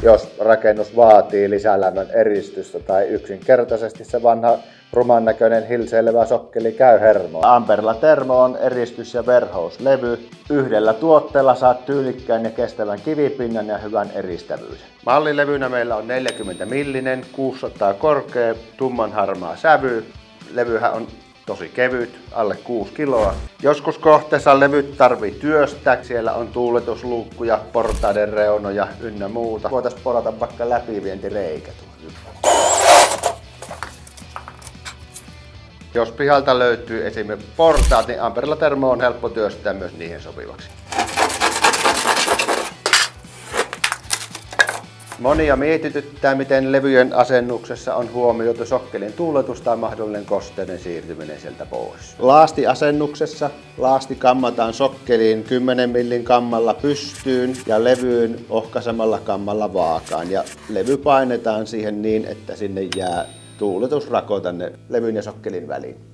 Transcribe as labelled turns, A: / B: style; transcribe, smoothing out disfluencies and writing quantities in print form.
A: jos rakennus vaatii lisälämmön eristystä tai yksinkertaisesti se vanha ruman näköinen hilseilevä sokkeli käy hermoon. Amperla Thermo on eristys- ja verhouslevy. Yhdellä tuotteella saat tyylikkään ja kestävän kivipinnan ja hyvän eristävyyden. Mallilevynä meillä on 40 millinen, 600 korkea, tumman harmaa sävy. Levyhän on tosi kevyt, alle 6 kiloa. Joskus kohteessa levyt tarvii työstää. Siellä on tuuletusluukkuja, portaiden reunoja ynnä muuta. Voitaisiin porata vaikka läpivientireikä. Jos pihalta löytyy esimerkiksi portaat, niin Amperla Thermo on helppo työstää myös niihin sopivaksi. Monia mietityttää, miten levyjen asennuksessa on huomioitu sokkelin tuuletus tai mahdollinen kosteuden siirtyminen sieltä pois. Laastiasennuksessa laasti kammataan sokkeliin 10 millin kammalla pystyyn ja levyyn ohkaisemalla kammalla vaakaan. Ja levy painetaan siihen niin, että sinne jää tuuletusrako tänne levyn ja sokkelin väliin.